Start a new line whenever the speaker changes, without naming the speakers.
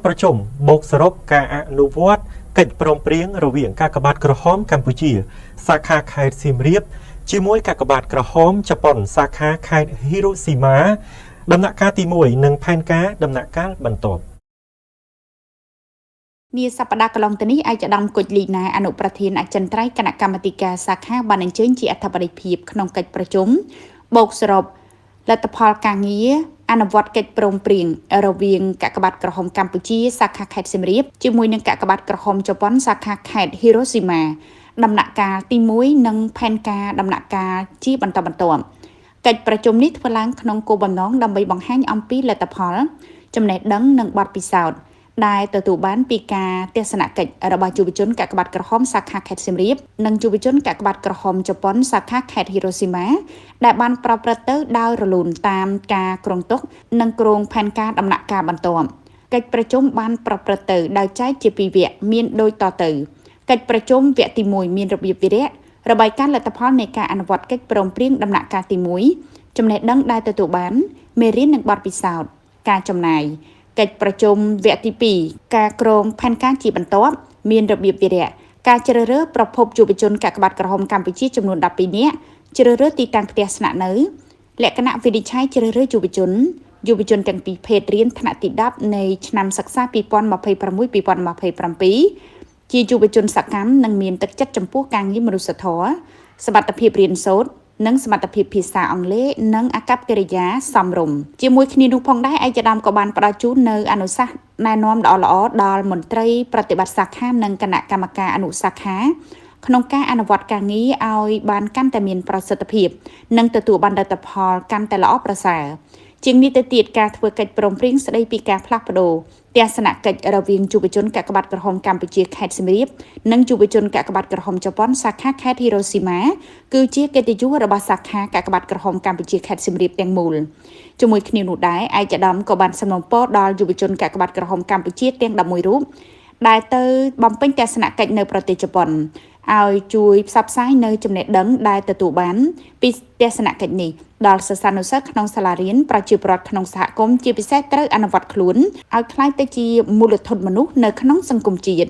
ប្រជុំបូកសរុបការអនុវត្តកិច្ចព្រមព្រៀងរវាងកាកបាទក្រហមកម្ពុជាសាខាខេត្តសៀមរាបជាមួយកាកបាទក្រហមជប៉ុនសាខាខេត្តហ៊ីរ៉ូស៊ីម៉ាដំណាក់កាលទី1និងផែនការដំណាក់កាលបន្ទាប់
នាសប្តាហ៍កន្លងទៅនេះឯកឧត្តមគុជលីណាអនុប្រធានអចិន្ត្រៃយ៍គណៈកម្មាធិការសាខាបានអញ្ជើញជាអធិបតីភាពក្នុងកិច្ចប្រជុំបូកសរុបលទ្ធផលការងារអនុវត្តកិច្ចព្រមព្រៀងរវាងកាកបាទក្រហមកម្ពុជាសាខាខេត្តសៀមរាបជាមួយនឹងកាកបាទក្រហមជប៉ុនសាខាខេត្តហ៊ីរ៉ូស៊ីម៉ាដំណាក់កាលទី1និងផែនការដំណាក់កាលជាបន្តបន្ទាប់កិច្ចប្រជុំនេះធ្វើឡើងក្នុងគោលបំណងដើម្បីបង្ហាញអំពីលទ្ធផលចំណេះដឹងនិងបទពិសោធន៍ដែលទទួលបានពីការទស្សនកិច្ចរបស់យុវជនកាកបាទក្រហមសាខាខេត្តសៀមរាបនិងយុវជនកាកបាទក្រហមជប៉ុនសាខាខេត្តហ៊ីរ៉ូស៊ីម៉ាដែលបានប្រព្រឹត្តទៅដោយរលូនតាមការគ្រោងទុកនិងគ្រោងផែនការដំណាក់កាលបន្ទាប់កិច្ចប្រជុំបានប្រព្រឹត្តទៅដោយចែកជាពីរវគ្គមានដូចតទៅកិច្ចប្រជុំវគ្គទី1មានរបៀបវិរៈរបាយការណ៍លទ្ធផលនៃការអនុវត្តកិច្ចព្រមព្រៀងដំណាក់កាលទី1ចំណេះដឹងដែលទទួលបានមេរៀននិងបទពិសោធន៍ការចំណាយកិច្ចប្រជុំវគ្គទី2ការគ្រោងផែនការជាបន្ទាប់មានរបៀបវិរៈការជ្រើសរើសប្រភពយុវជនកាកបាទក្រហមកម្ពុជាចំនួន12នាក់ជ្រើសរើសទីតាំងផ្ទះស្នាក់នៅលក្ខណៈវិនិច្ឆ័យជ្រើសរើសយុវជនទាំងពីរភេទរៀនថ្នាក់ទី10នៃឆ្នាំសិក្សា2026-2027ជាយុវជនសកម្មនិងមានទឹកចិត្តចំពោះការងារមនុស្សធម៌សមត្ថភាពរៀនសូត្រនិងសមត្ថភាពភាសាអង់គ្លេសនិងអាកប្បកិរិយាសមរម្យជាមួយគ្នានោះផងដែរឯកឧត្តមក៏បានផ្ដល់ជូននៅអនុសាសន៍ណែនាំល្អៗដល់មន្ត្រីប្រតិបត្តិសាខានិងគណៈកម្មការអនុសាខាក្នុងការអនុវត្តការងារឲ្យបានកាន់តែមានប្រសិទ្ធភាពនិងទទួលបានលទ្ធផលកាន់តែល្អប្រសើរជាងនេះទៅទៀតការធ្វើកិច្ចព្រមព្រៀងស្ដីពីការផ្លាស់ប្ដូរទស្សនកិច្ចរវាងយុវជនកាកបាទក្រហមកម្ពុជាខេត្តសៀមរាបនិងយុវជនកាកបាទក្រហមជប៉ុនសាខាខេត្តហ៊ីរ៉ូស៊ីម៉ាគឺជាកិត្តិយសរបស់សាខាកាកបាទក្រហមកម្ពុជាខេត្តសៀមរាបទាំងមូលជាមួយគ្នានោះដែរឯកឧត្តមក៏បានសំណូមពរដល់យុវជនកាកបាទក្រហមកម្ពុជាទាំង11រូបដែលទៅបំពេញទស្សនកិច្ចនៅប្រទេសជប៉ុនឲ្យជួយផ្សព្វផ្សាយនៅចំណេះដឹងដែលទទួលបានពីទស្សនកិច្ចនេះដល់សិស្សានុសិស្សក្នុងសាលារៀនប្រជាពលរដ្ឋក្នុងសហគមន៍ជាពិសេសត្រូវអនុវត្តខ្លួនឲ្យក្លាយទៅជាមូលធនមនុស្សនៅក្នុងសង្គមជាតិ